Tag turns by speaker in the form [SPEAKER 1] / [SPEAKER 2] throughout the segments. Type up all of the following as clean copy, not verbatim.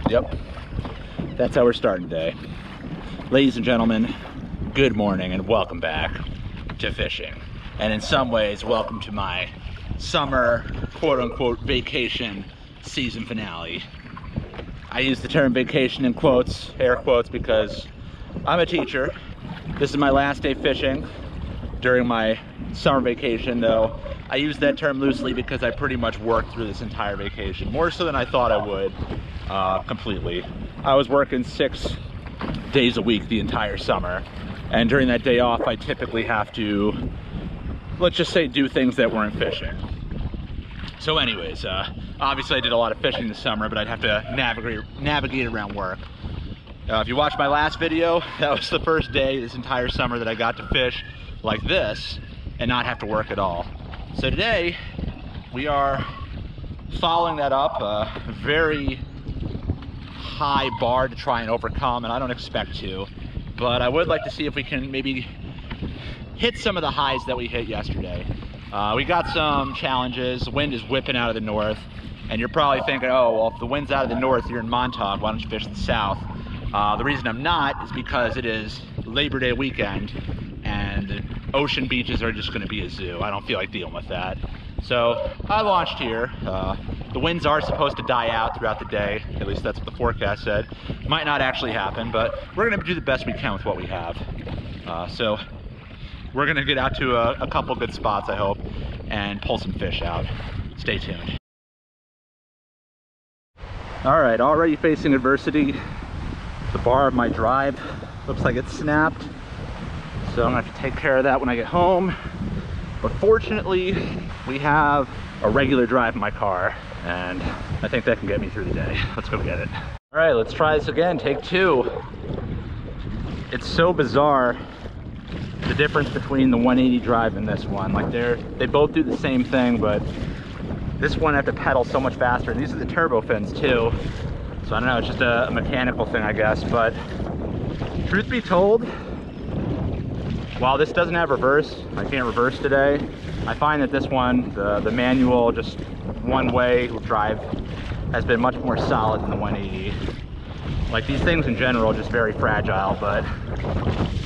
[SPEAKER 1] Yep, that's how we're starting today. Ladies and gentlemen, good morning and welcome back to fishing. And in some ways, welcome to my summer, quote-unquote, vacation season finale. I use the term vacation in quotes, air quotes, because I'm a teacher. This is my last day fishing during my summer vacation, though I use that term loosely because I pretty much worked through this entire vacation, more so than I thought I would, completely. I was working 6 days a week the entire summer, and during that day off I typically have to, let's just say, do things that weren't fishing. So anyways, obviously I did a lot of fishing this summer, but I'd have to navigate around work. If you watched my last video, that was the first day this entire summer that I got to fish like this and not have to work at all. So today we are following that up, a very high bar to try and overcome, and I don't expect to, but I would like to see if we can maybe hit some of the highs that we hit yesterday. We got some challenges. The wind is whipping out of the north, and you're probably thinking, oh, well, if the wind's out of the north, you're in Montauk, why don't you fish the south? The reason I'm not is because it is Labor Day weekend, and ocean beaches are just gonna be a zoo. I don't feel like dealing with that. So I launched here. The winds are supposed to die out throughout the day. At least that's what the forecast said. Might not actually happen, but we're gonna do the best we can with what we have. So we're gonna get out to a couple good spots, I hope, and pull some fish out. Stay tuned. All right, already facing adversity. The bar of my drive looks like it's snapped. So I'm gonna have to take care of that when I get home. But fortunately, we have a regular drive in my car, and I think that can get me through the day. Let's go get it. All right, let's try this again, take 2. It's so bizarre, the difference between the 180 drive and this one. Like they both do the same thing, but this one I have to pedal so much faster. And these are the turbo fins too. So I don't know, it's just a mechanical thing, I guess. But truth be told, while this doesn't have reverse, I can't reverse today, I find that this one, the manual, just one-way drive, has been much more solid than the 180. Like, these things in general are just very fragile, but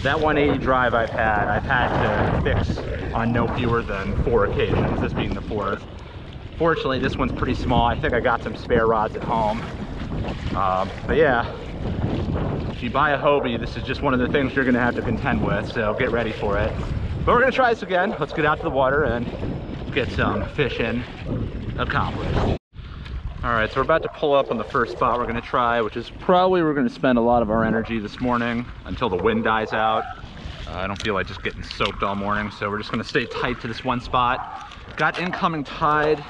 [SPEAKER 1] that 180 drive I've had to fix on no fewer than 4 occasions, this being the 4th. Fortunately, this one's pretty small. I think I got some spare rods at home. But yeah, if you buy a Hobie, this is just one of the things you're gonna have to contend with, so get ready for it. But we're gonna try this again. Let's get out to the water and get some fishing accomplished. All right, so we're about to pull up on the first spot we're gonna try, which is probably we're gonna spend a lot of our energy this morning until the wind dies out. I don't feel like just getting soaked all morning, so we're just gonna stay tight to this one spot. Got incoming tide,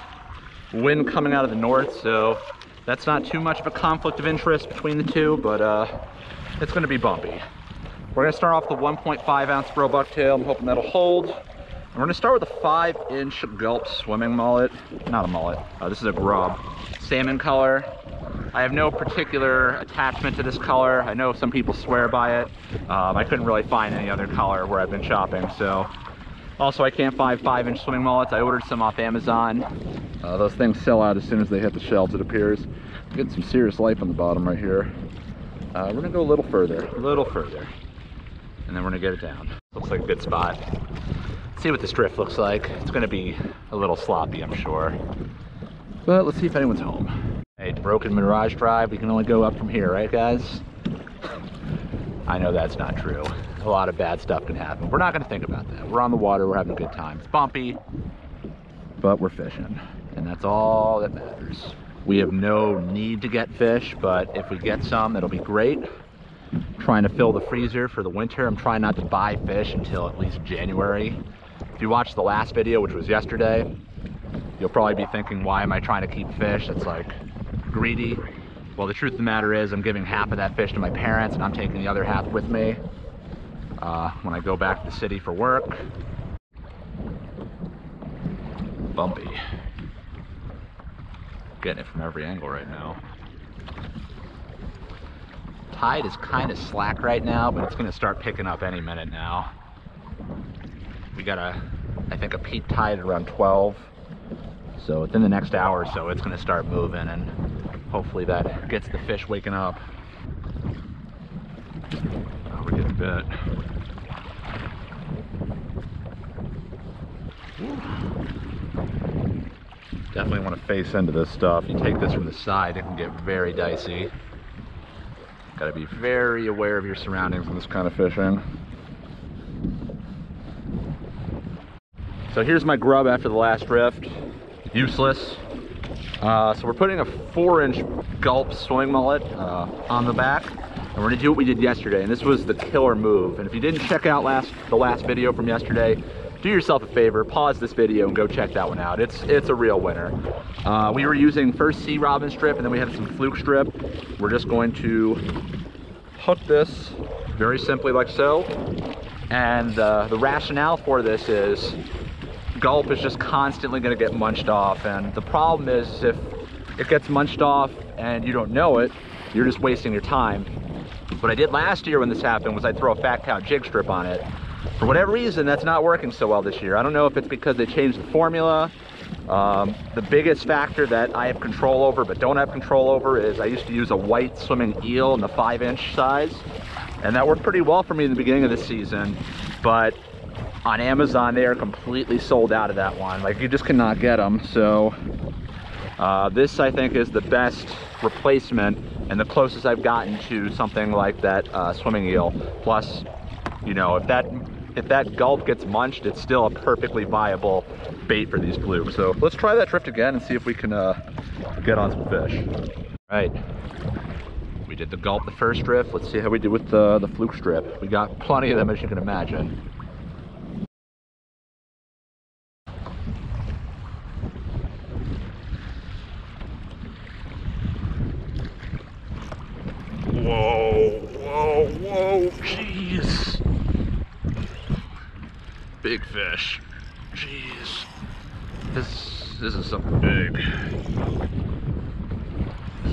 [SPEAKER 1] wind coming out of the north, so that's not too much of a conflict of interest between the two, but it's gonna be bumpy. We're gonna start off with a 1.5 ounce bro bucktail. I'm hoping that'll hold. And we're gonna start with a 5-inch gulp swimming mullet. Not a mullet, this is a grub. Salmon color. I have no particular attachment to this color. I know some people swear by it. I couldn't really find any other color where I've been shopping, so. Also, I can't find 5-inch swimming mullets. I ordered some off Amazon. Those things sell out as soon as they hit the shelves, it appears. Getting some serious life on the bottom right here. We're gonna go a little further, and then we're gonna get it down. Looks like a good spot. Let's see what this drift looks like. It's gonna be a little sloppy, I'm sure. But let's see if anyone's home. Hey, broken Mirage Drive, we can only go up from here, right guys? I know that's not true. A lot of bad stuff can happen. We're not gonna think about that. We're on the water, we're having a good time. It's bumpy, but we're fishing, and that's all that matters. We have no need to get fish, but if we get some, that'll be great. I'm trying to fill the freezer for the winter. I'm trying not to buy fish until at least January. If you watched the last video, which was yesterday, you'll probably be thinking, why am I trying to keep fish? It's like greedy. Well, the truth of the matter is I'm giving half of that fish to my parents, and I'm taking the other half with me when I go back to the city for work. Bumpy. Getting it from every angle right now. Tide is kind of slack right now, but it's gonna start picking up any minute now. We got I think a peak tide at around 12. So within the next hour or so, it's gonna start moving, and hopefully that gets the fish waking up. Oh, we're getting bit. Definitely want to face into this stuff. You take this from the side, it can get very dicey. Gotta be very aware of your surroundings in this kind of fishing. So here's my grub after the last drift. Useless. So we're putting a 4-inch gulp swimming mullet on the back, and we're gonna do what we did yesterday, and this was the killer move. And if you didn't check out the last video from yesterday, do yourself a favor, pause this video and go check that one out. It's a real winner. We were using first sea robin strip, and then we had some fluke strip. We're just going to hook this very simply like so. And the rationale for this is gulp is just constantly going to get munched off, and the problem is if it gets munched off and you don't know it, you're just wasting your time. What I did last year when this happened was I'd throw a fat cow jig strip on it. For whatever reason, that's not working so well this year. I don't know if it's because they changed the formula. The biggest factor that I have control over but don't have control over is I used to use a white swimming eel in the 5-inch size, and that worked pretty well for me in the beginning of the season, but on Amazon they are completely sold out of that one. Like, you just cannot get them. So this, I think, is the best replacement and the closest I've gotten to something like that swimming eel. Plus, you know, if that gulp gets munched, it's still a perfectly viable bait for these flukes. So let's try that drift again and see if we can get on some fish. All right, we did the gulp the first drift. Let's see how we do with the fluke strip. We got plenty of them, as you can imagine. Whoa, whoa, whoa, jeez. Big fish. Jeez. This is something big.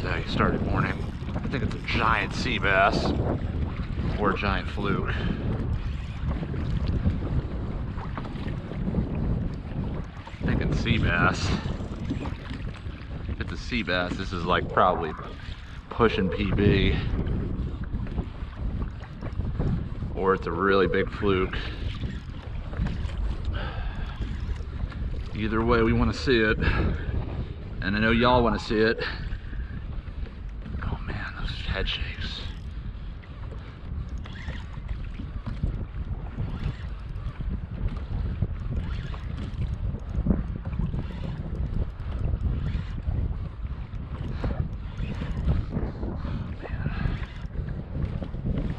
[SPEAKER 1] So he started morning. I think it's a giant sea bass or a giant fluke. I'm thinking sea bass. If it's a sea bass, this is like probably pushing PB. Or it's a really big fluke. Either way, we want to see it, and I know y'all want to see it. Oh man, those head shakes.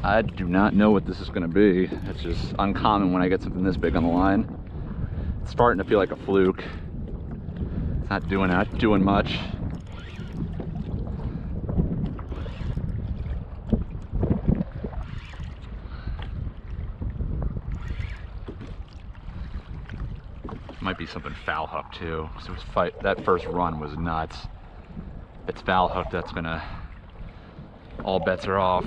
[SPEAKER 1] I do not know what this is going to be. It's just uncommon when I get something this big on the line. It's starting to feel like a fluke. It's not doing much. Might be something foul hooked too. So that first run was nuts. If it's foul hooked, that's gonna, all bets are off.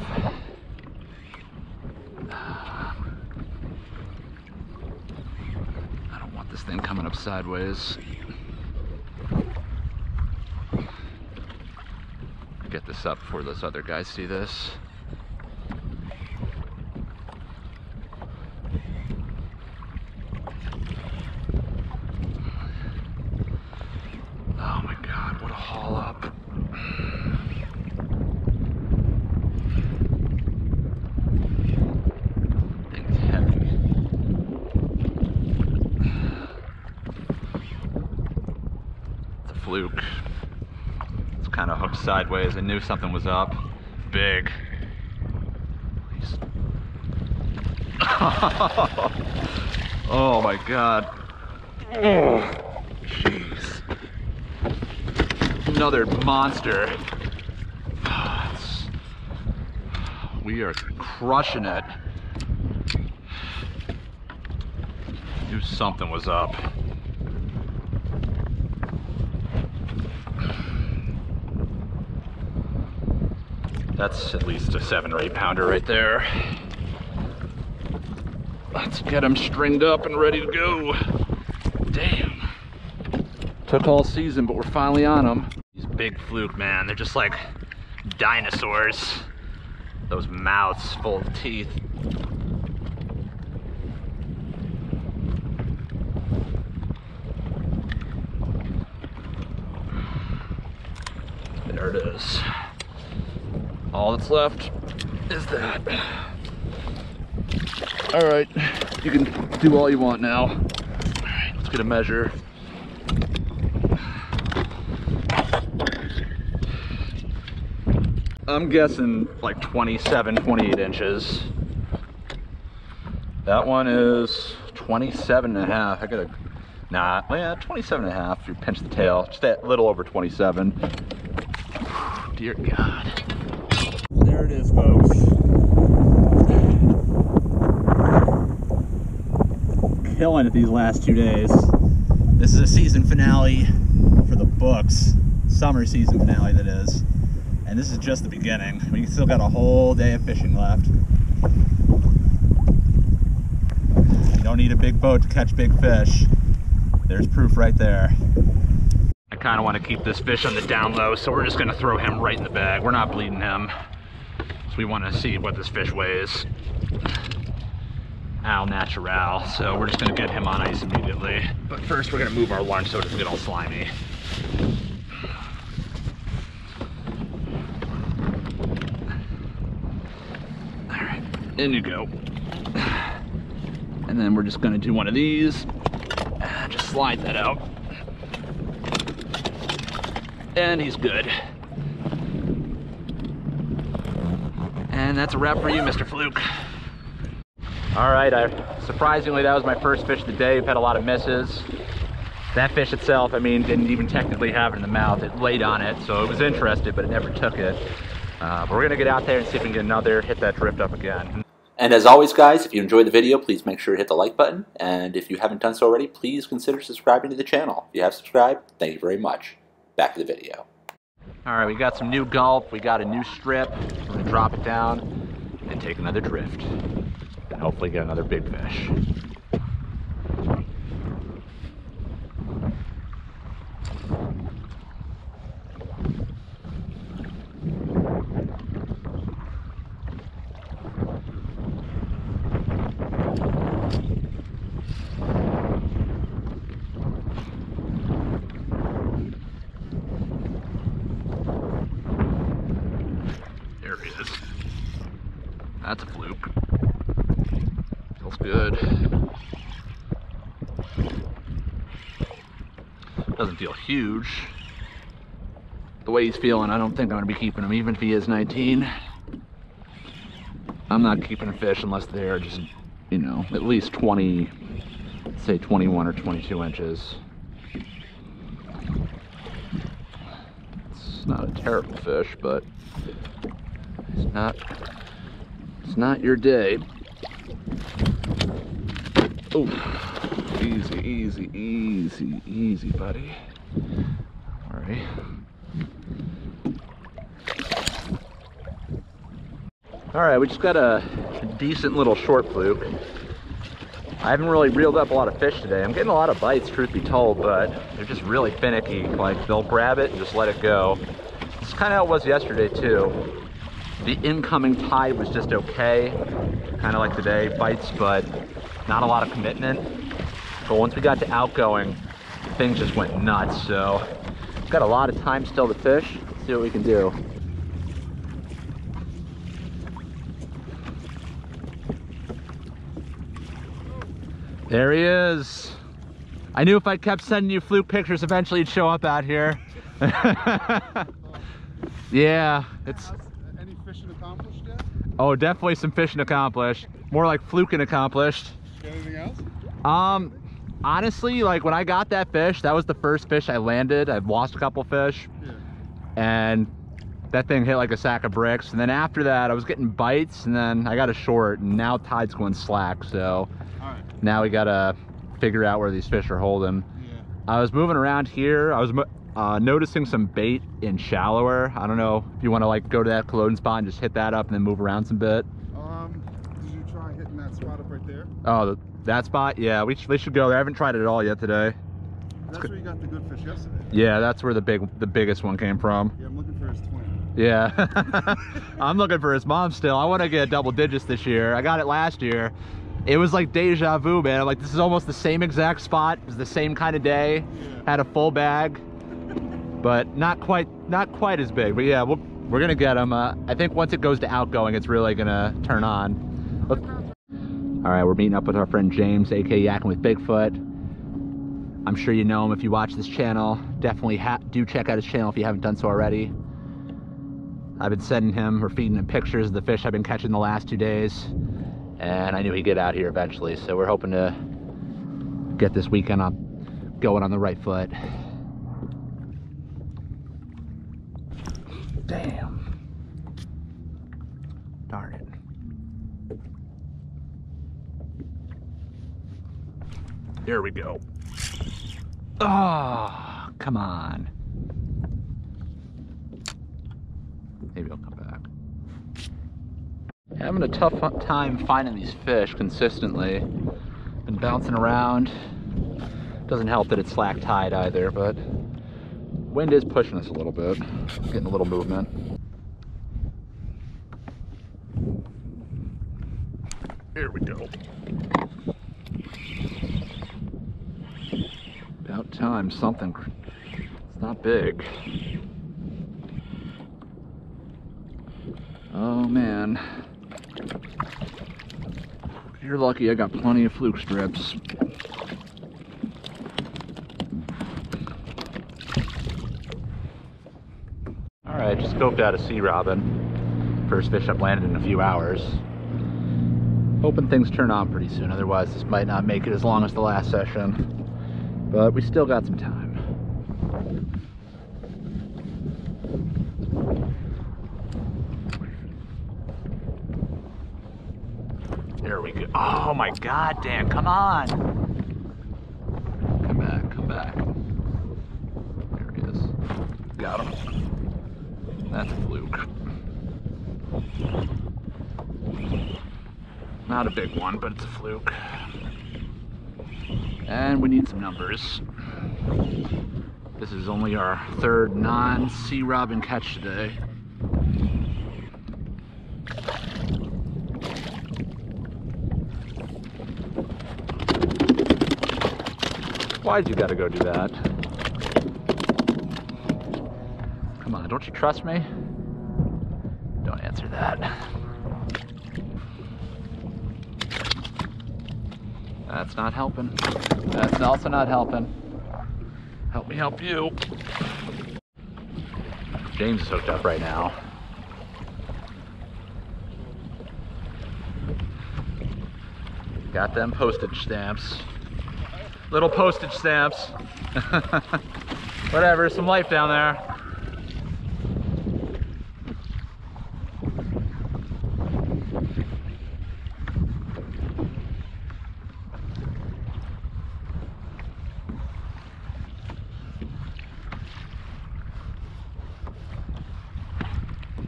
[SPEAKER 1] This thing coming up sideways. Get this up before those other guys see this. Oh my God, what a haul up. Thing's heavy. Fluke. It's kind of hooked sideways. I knew something was up. Big. Oh my God. Oh, jeez. Another monster. We are crushing it. Knew something was up. That's at least a 7 or 8 pounder right there. Let's get him stringed up and ready to go. Damn. Took all season, but we're finally on them. These big fluke, man, they're just like dinosaurs. Those mouths full of teeth. There it is. All that's left is that. All right, you can do all you want now. All right, let's get a measure. I'm guessing like 27, 28 inches. That one is 27 and a half. I gotta, nah, yeah, 27 and a half if you pinch the tail. Just a little over 27. Dear God. There it is, folks. Killing it these last 2 days. This is a season finale for the books. Summer season finale, that is. And this is just the beginning. We still got a whole day of fishing left. You don't need a big boat to catch big fish. There's proof right there. I kind of want to keep this fish on the down low, so we're just going to throw him right in the bag. We're not bleeding him. So we want to see what this fish weighs. Al natural. So we're just going to get him on ice immediately. But first we're going to move our lunch so it doesn't get all slimy. In you go. And then we're just gonna do one of these. Just slide that out. And he's good. And that's a wrap for you, Mr. Fluke. All right, surprisingly, that was my first fish of the day. We've had a lot of misses. That fish itself, I mean, didn't even technically have it in the mouth. It laid on it, so it was interested, but it never took it. But we're gonna get out there and see if we can get another, hit that drift up again.
[SPEAKER 2] And as always, guys, if you enjoyed the video, please make sure to hit the like button. And if you haven't done so already, please consider subscribing to the channel. If you have subscribed, thank you very much. Back to the video.
[SPEAKER 1] All right, we got some new gulp. We got a new strip. We're gonna drop it down and take another drift. And hopefully get another big fish. That's a fluke. Feels good. Doesn't feel huge. The way he's feeling, I don't think I'm gonna be keeping him, even if he is 19. I'm not keeping a fish unless they're just, you know, at least 20, say 21 or 22 inches. It's not a terrible fish, but it's not your day. Oh, easy, easy, easy, easy, buddy. All right. All right, we just got a decent little short fluke. I haven't really reeled up a lot of fish today. I'm getting a lot of bites, truth be told, but they're just really finicky. Like, they'll grab it and just let it go. It's kind of how it was yesterday, too. The incoming tide was just okay, kind of like today, bites, but not a lot of commitment. But once we got to outgoing, things just went nuts. So we've got a lot of time still to fish. Let's see what we can do. There he is. I knew if I kept sending you fluke pictures, eventually he'd show up out here. Yeah, it's...
[SPEAKER 3] Fishing accomplished yet?
[SPEAKER 1] Oh, definitely some fishing accomplished. More like fluking accomplished.
[SPEAKER 3] Anything else?
[SPEAKER 1] Honestly, like when I got that fish, that was the first fish I landed. I've lost a couple fish. Yeah. And that thing hit like a sack of bricks. And then after that, I was getting bites, and then I got a short, and now tide's going slack. So now we gotta figure out where these fish are holding. Yeah. I was moving around here. I was noticing some bait in shallower. I don't know if you want to like go to that loading spot and just hit that up and then move around some bit.
[SPEAKER 3] Did you try hitting that spot up right there?
[SPEAKER 1] Oh, that spot? Yeah, they should go there. I haven't tried it at all yet today.
[SPEAKER 3] That's where you got the good fish yesterday.
[SPEAKER 1] Yeah, that's where the biggest one came from.
[SPEAKER 3] Yeah, I'm looking for his twin.
[SPEAKER 1] Yeah. I'm looking for his mom still. I want to get double digits this year. I got it last year. It was like deja vu, man. I'm like, this is almost the same exact spot. It was the same kind of day.
[SPEAKER 3] Yeah.
[SPEAKER 1] Had a full bag, but not quite as big. But yeah, we're gonna get him. I think once it goes to outgoing, it's really gonna turn on. All right, we're meeting up with our friend James, aka Yakking with Bigfoot. I'm sure you know him if you watch this channel. Definitely do check out his channel if you haven't done so already. I've been sending him or feeding him pictures of the fish I've been catching the last 2 days, and I knew he'd get out here eventually. So we're hoping to get this weekend going on the right foot. Damn. Darn it. There we go. Oh, come on. Maybe I'll come back. Having a tough time finding these fish consistently. Been bouncing around. Doesn't help that it's slack tide either, but wind is pushing us a little bit. Getting a little movement. There we go. About time something. It's not big. Oh man. You're lucky I got plenty of fluke strips. Alright, just scoped out a sea robin. First fish I've landed in a few hours. Hoping things turn on pretty soon, otherwise this might not make it as long as the last session. But we still got some time. There we go. Oh my god, Dan, come on! Come back, come back. There he is. Got him. That's a fluke. Not a big one, but it's a fluke. And we need some numbers. This is only our third non-sea robin catch today. Why'd you gotta go do that? Come on, don't you trust me? Don't answer that. That's not helping. That's also not helping. Help me help you. James is hooked up right now. Got them postage stamps. Little postage stamps. Whatever, some life down there.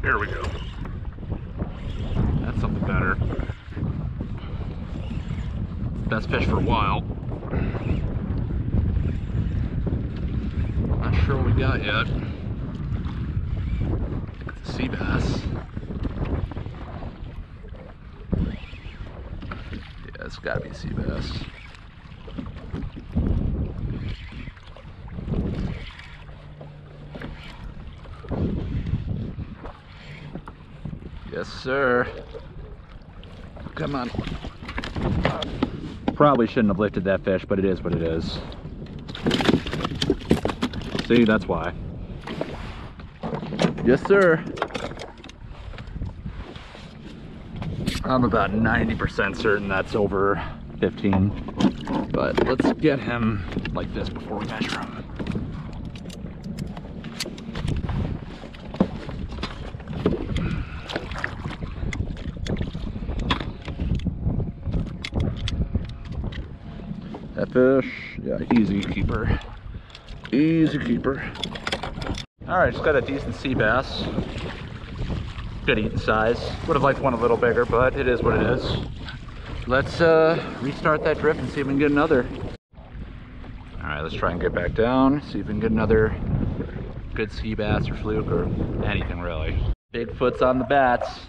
[SPEAKER 1] There we go. That's something better. Best fish for a while. Not sure what we got yet. It's a sea bass. Yeah, it's gotta be a sea bass. Yes, sir. Come on. Probably shouldn't have lifted that fish, but it is what it is. See, that's why. Yes, sir. I'm about 90% certain that's over 15. But let's get him like this before we measure him. That fish, yeah, easy keeper. Easy keeper. All right, just got a decent sea bass. Good eating size. Would have liked one a little bigger, but it is what it is. Let's restart that drift and see if we can get another. All right, let's try and get back down, see if we can get another good sea bass or fluke or anything really. Bigfoot's on the bats,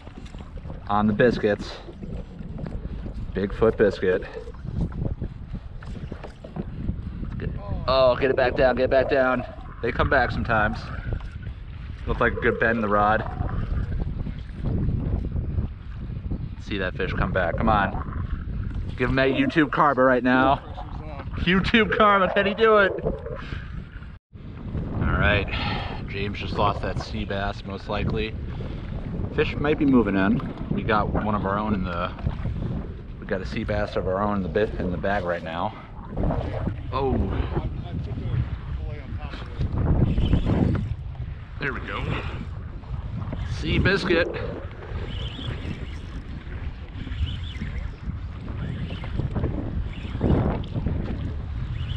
[SPEAKER 1] on the biscuits. Bigfoot biscuit. Oh, get it back down, get it back down. They come back sometimes. Look like a good bend in the rod. See that fish come back, come on. Give him that YouTube karma right now. YouTube karma, can he do it? All right, James just lost that sea bass, most likely. Fish might be moving in. We got one of our own in the, we got a sea bass of our own in the bag right now. Oh. There we go. Sea biscuit.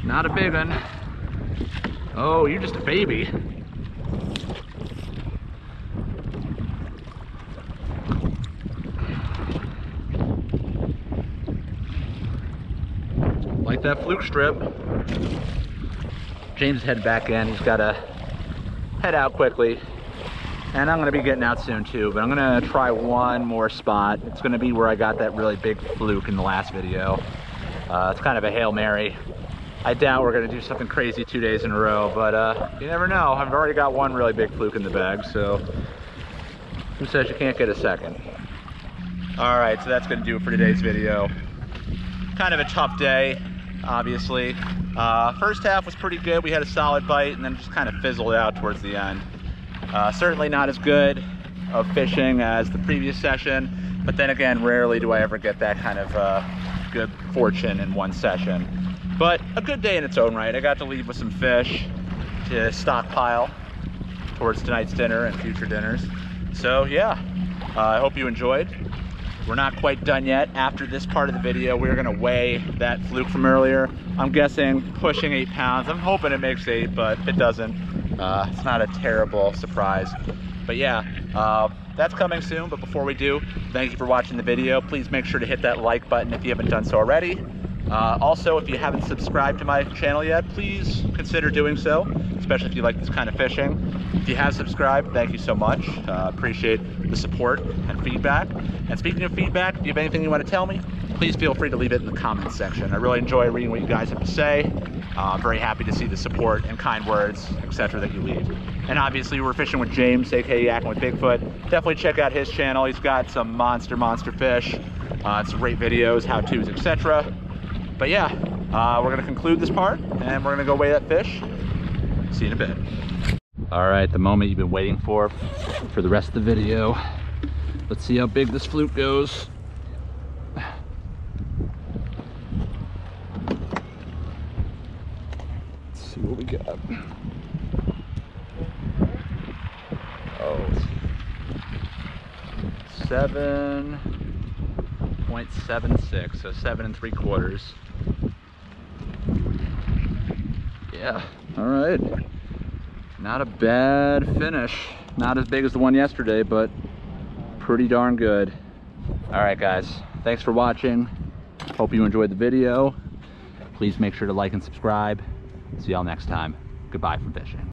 [SPEAKER 1] Not a big one. Oh, you're just a baby. Like that fluke strip. James is heading back in. He's got to head out quickly. And I'm going to be getting out soon too, but I'm going to try one more spot. It's going to be where I got that really big fluke in the last video. It's kind of a Hail Mary. I doubt we're going to do something crazy 2 days in a row, but you never know. I've already got one really big fluke in the bag, so who says you can't get a second? All right, so that's going to do it for today's video. Kind of a tough day, obviously. First half was pretty good. We had a solid bite and then just kind of fizzled out towards the end. Certainly not as good of fishing as the previous session, but then again, rarely do I ever get that kind of good fortune in one session. But a good day in its own right. I got to leave with some fish to stockpile towards tonight's dinner and future dinners. So yeah, I hope you enjoyed. We're not quite done yet. After this part of the video, we're gonna weigh that fluke from earlier. I'm guessing pushing 8 pounds. I'm hoping it makes 8, but if it doesn't, it's not a terrible surprise. But yeah, that's coming soon. But before we do, thank you for watching the video. Please make sure to hit that like button if you haven't done so already. Also, if you haven't subscribed to my channel yet, please consider doing so, especially if you like this kind of fishing. If you have subscribed, thank you so much. Appreciate the support and feedback. And speaking of feedback, if you have anything you want to tell me, please feel free to leave it in the comments section. I really enjoy reading what you guys have to say. I'm very happy to see the support and kind words, etc. that you leave. And obviously, we're fishing with James, aka Yakking with Bigfoot. Definitely check out his channel. He's got some monster fish, some great videos, how-tos, etc. But yeah, we're gonna conclude this part and we're gonna go weigh that fish. See you in a bit. All right, the moment you've been waiting for the rest of the video. Let's see how big this fluke goes. Let's see what we got. Oh, 7.76, so 7 3/4. Yeah, all right. Not a bad finish. Not as big as the one yesterday, but pretty darn good. All right, guys, thanks for watching. Hope you enjoyed the video. Please make sure to like and subscribe. See y'all next time. Goodbye from fishing.